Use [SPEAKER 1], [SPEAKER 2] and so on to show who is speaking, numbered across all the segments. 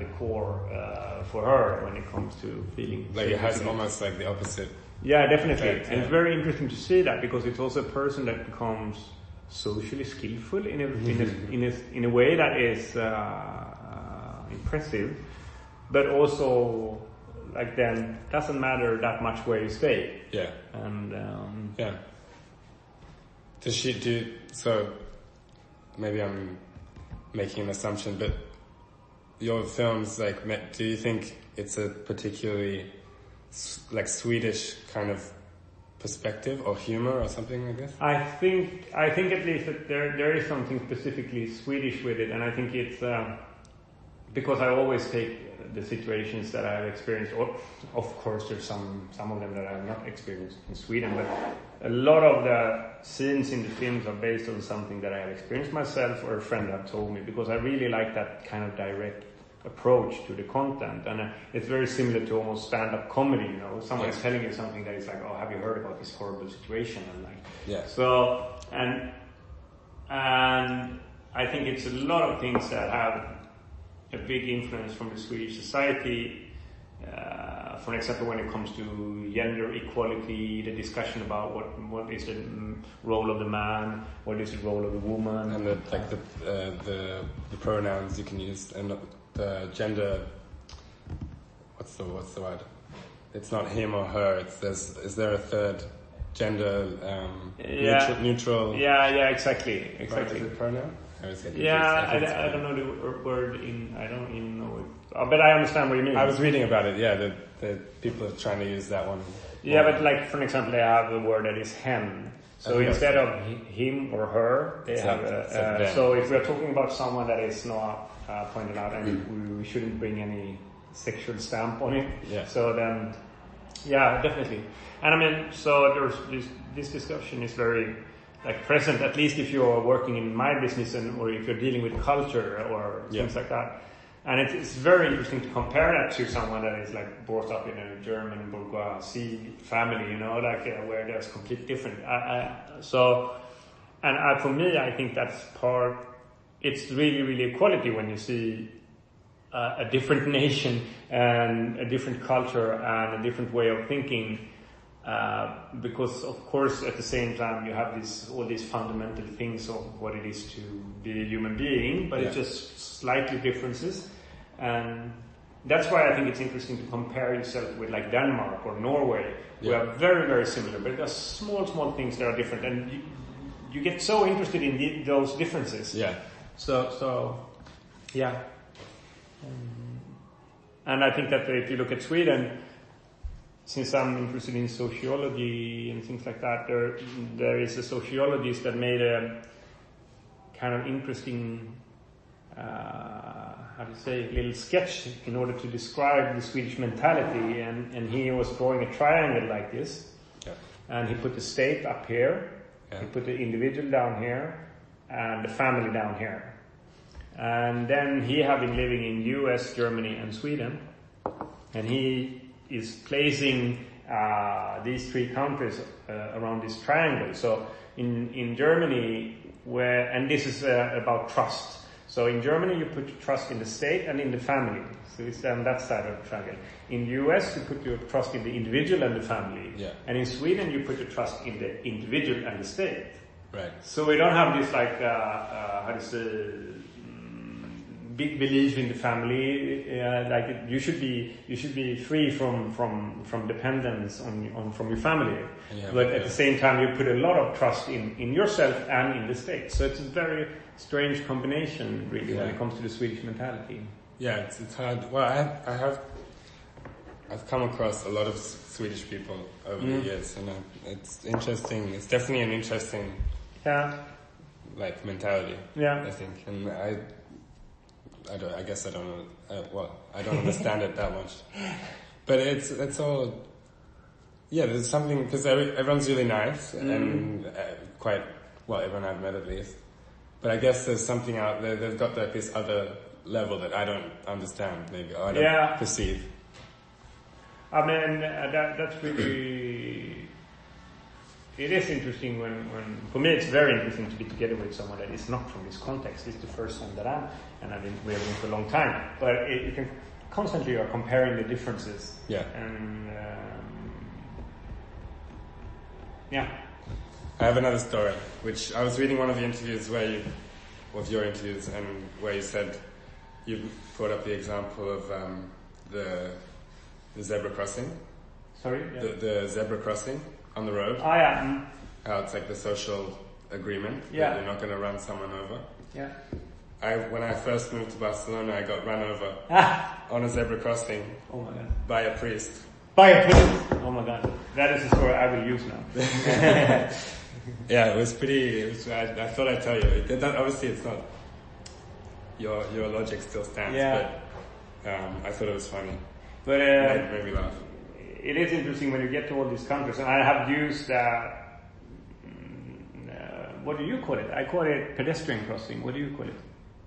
[SPEAKER 1] the core for her when it comes to feeling.
[SPEAKER 2] Like it has almost like the opposite.
[SPEAKER 1] Yeah, definitely.
[SPEAKER 2] Effect,
[SPEAKER 1] and it's very interesting to see that, because it's also a person that becomes socially skillful in a way that is impressive, but also like then doesn't matter that much where you stay.
[SPEAKER 2] Yeah.
[SPEAKER 1] And
[SPEAKER 2] yeah. Does she do so? Maybe I'm making an assumption, but your films, like, do you think it's a particularly like Swedish kind of perspective or humor or something like this?
[SPEAKER 1] I think at least that there is something specifically Swedish with it, and I think it's because I always take the situations that I've experienced. Or, of course, there's some of them that I've not experienced in Sweden, but a lot of the scenes in the films are based on something that I have experienced myself or a friend have told me, because I really like that kind of direct approach to the content. And it's very similar to almost stand-up comedy, you know. Someone's telling you something that is like, oh, have you heard about this horrible situation? And like,
[SPEAKER 2] yeah.
[SPEAKER 1] So, and I think it's a lot of things that have a big influence from the Swedish society. For example, when it comes to gender equality, the discussion about what is the role of the man, what is the role of the woman,
[SPEAKER 2] and the pronouns you can use, and the gender. What's the word? It's not him or her. Is there a third gender? Neutral.
[SPEAKER 1] Yeah, exactly.
[SPEAKER 2] Right, is it pronoun?
[SPEAKER 1] I don't know the word I don't even know it. But I understand what you mean.
[SPEAKER 2] I was reading about it, yeah, the people are trying to use that one.
[SPEAKER 1] Yeah, but like, for example, they have a word that is hen. So instead of him or her, they have so if we're talking about someone that is not pointed out, and we shouldn't bring any sexual stamp on it.
[SPEAKER 2] Yeah.
[SPEAKER 1] So then, yeah, definitely. And I mean, so there's this discussion is very like present, at least if you're working in my business or if you're dealing with culture or things like that. And it's very interesting to compare that to someone that is like brought up in a German bourgeoisie family, you know, like where there's completely different. For me, I think that's it's really, really equality when you see a different nation and a different culture and a different way of thinking. Because of course at the same time you have all these fundamental things of what it is to be a human being, but it's just slightly differences. And that's why I think it's interesting to compare yourself with like Denmark or Norway, who are very, very similar, but there's small things that are different, and you get so interested in those differences.
[SPEAKER 2] Yeah.
[SPEAKER 1] So yeah. And I think that if you look at Sweden, since I'm interested in sociology and things like that, there is a sociologist that made a kind of interesting, little sketch in order to describe the Swedish mentality, and he was drawing a triangle like this, and he put the state up here, he put the individual down here, and the family down here. And then he had been living in US, Germany, and Sweden, and he is placing these three countries around this triangle. So in Germany, and this is about trust. So in Germany, you put your trust in the state and in the family. So it's on that side of the triangle. In the US, you put your trust in the individual and the family.
[SPEAKER 2] Yeah.
[SPEAKER 1] And in Sweden, you put your trust in the individual and the state.
[SPEAKER 2] Right.
[SPEAKER 1] So we don't have this like, big belief in the family, like you should be free from dependence from your family, but at the same time you put a lot of trust in yourself and in the state. So it's a very strange combination, really, when it comes to the Swedish mentality.
[SPEAKER 2] Yeah, it's hard. Well, I've come across a lot of Swedish people over the years, and it's interesting. It's definitely an interesting, like mentality. Yeah, I think, and I guess I don't know. I don't understand it that much, but it's all. Yeah, there's something because everyone's really nice and quite everyone I've met at least. But I guess there's something out there. They've got like this other level that I don't understand, maybe, or I don't perceive.
[SPEAKER 1] I mean, that's really. it is interesting when for me it's very interesting to be together with someone that is not from this context. It's the first time that we have been for a long time, but you can constantly are comparing the differences.
[SPEAKER 2] Yeah.
[SPEAKER 1] And
[SPEAKER 2] I have another story, which I was reading one of the interviews of your interviews, and where you said you brought up the example of the zebra crossing.
[SPEAKER 1] Sorry. Yeah.
[SPEAKER 2] The zebra crossing on the road.
[SPEAKER 1] Oh yeah.
[SPEAKER 2] How it's like the social agreement that you're not going to run someone over.
[SPEAKER 1] Yeah.
[SPEAKER 2] When I first moved to Barcelona, I got run over on a zebra crossing.
[SPEAKER 1] Oh my god.
[SPEAKER 2] By a priest.
[SPEAKER 1] By a priest. Oh my god. That is a story I will use now.
[SPEAKER 2] Yeah, it was pretty. I thought I'd tell you. Obviously, it's not. Your logic still stands, but I thought it was funny.
[SPEAKER 1] But
[SPEAKER 2] it made me laugh.
[SPEAKER 1] It is interesting when you get to all these countries, and I have used. What do you call it? I call it pedestrian crossing. What do you call it?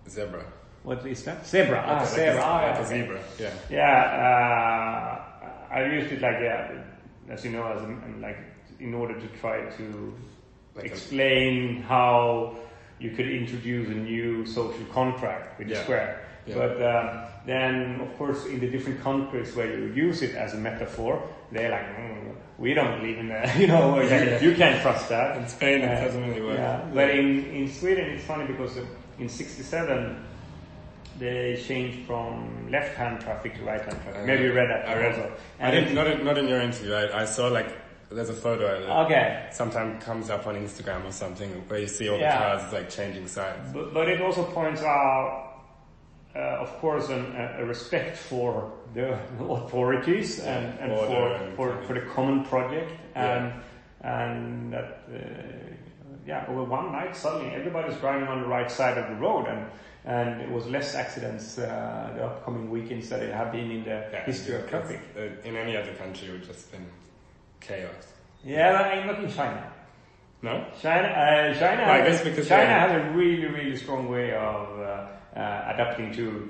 [SPEAKER 2] Zebra.
[SPEAKER 1] What is that? Zebra. Zebra.
[SPEAKER 2] Like a zebra. Yeah.
[SPEAKER 1] Yeah. I used it like as you know, like in order to try to explain how you could introduce a new social contract with the square. Yeah. But then, of course, in the different countries where you use it as a metaphor, they're like, we don't believe in that. You know, you can't trust that.
[SPEAKER 2] In Spain, it doesn't really work.
[SPEAKER 1] Yeah. But in Sweden, it's funny because in '67, they changed from left-hand traffic to right-hand traffic. Maybe you read that.
[SPEAKER 2] I read it. And not in your interview. I saw there's a photo that sometimes comes up on Instagram or something where you see all the cars changing sides.
[SPEAKER 1] But it also points out, of course, a respect for the authorities and for the common project, and that over one night suddenly everybody's driving on the right side of the road, and it was less accidents the upcoming weekends that it have been in the history of traffic.
[SPEAKER 2] In any other country, it would just been chaos.
[SPEAKER 1] Yeah, not in China.
[SPEAKER 2] No?
[SPEAKER 1] China
[SPEAKER 2] I guess because
[SPEAKER 1] China has a really, really strong way of adapting to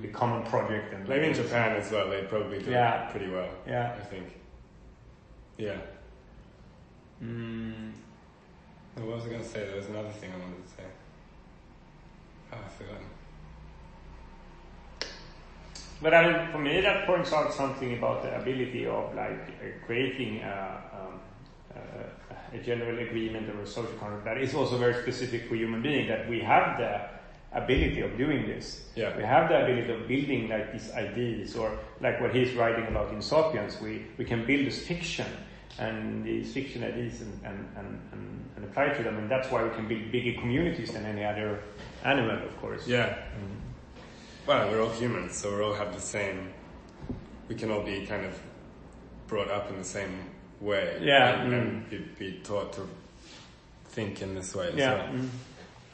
[SPEAKER 1] the common project. And
[SPEAKER 2] maybe in Japan as well, they probably do it pretty well.
[SPEAKER 1] Yeah.
[SPEAKER 2] I think. Yeah. What was I going to say? There was another thing I wanted to say. I've forgotten.
[SPEAKER 1] But I mean, for me, that points out something about the ability of creating a general agreement or a social contract that is also very specific for human beings. That we have the ability of doing this.
[SPEAKER 2] Yeah.
[SPEAKER 1] We have the ability of building these ideas, or like what he's writing about in *Sapiens*. We can build this fiction and these fiction ideas and apply to them, and that's why we can build bigger communities than any other animal, of course.
[SPEAKER 2] Yeah. Well, we're all humans, so we all have the same. We can all be kind of brought up in the same way, and be taught to think in this way.
[SPEAKER 1] Yeah.
[SPEAKER 2] So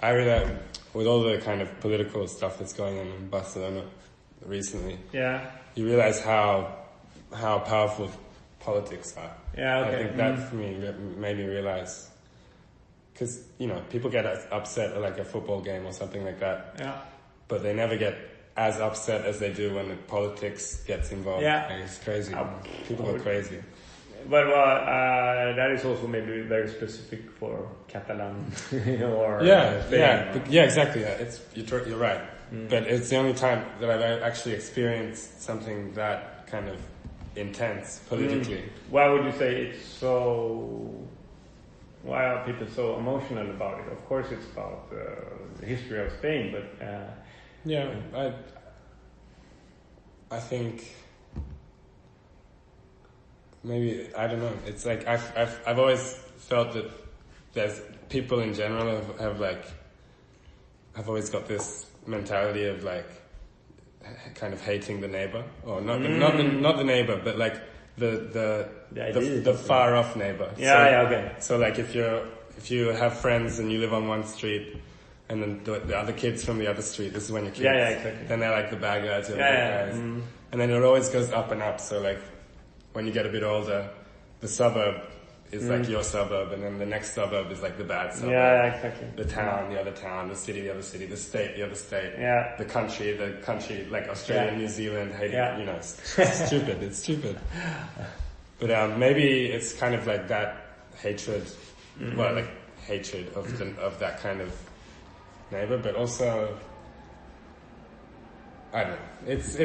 [SPEAKER 2] I realize with all the kind of political stuff that's going on in Barcelona recently, you realize how powerful politics are.
[SPEAKER 1] Yeah, okay.
[SPEAKER 2] I think that for me made me realize, because people get upset at like a football game or something like that.
[SPEAKER 1] Yeah.
[SPEAKER 2] But they never get as upset as they do when the politics gets involved.
[SPEAKER 1] Yeah.
[SPEAKER 2] Like, it's crazy. People go crazy.
[SPEAKER 1] But that is also maybe very specific for Catalan or
[SPEAKER 2] Spain. Yeah, exactly. Yeah. You're right. But it's the only time that I've actually experienced something that kind of intense politically.
[SPEAKER 1] Why would you say it's so? Why are people so emotional about it? Of course, it's about the history of Spain, but
[SPEAKER 2] I think maybe, I don't know. It's like I've always felt that there's people in general have always got this mentality of kind of hating the neighbor, or not the neighbor, but like the far off neighbor.
[SPEAKER 1] Okay.
[SPEAKER 2] So if you have friends and you live on one street, and then the other kids from the other street, this is when you're kids.
[SPEAKER 1] Yeah, exactly.
[SPEAKER 2] Then they're like the bad guys, the good guys. And then it always goes up and up. So when you get a bit older, the suburb is like your suburb, and then the next suburb is like the bad suburb.
[SPEAKER 1] Yeah, exactly.
[SPEAKER 2] The town, the other town, the city, the other city, the state, the other state.
[SPEAKER 1] Yeah.
[SPEAKER 2] The country, like Australia, New Zealand, Haiti. It's stupid. It's stupid. But maybe it's kind of like that hatred, well, like hatred of that kind of neighbor, but also I don't know. It's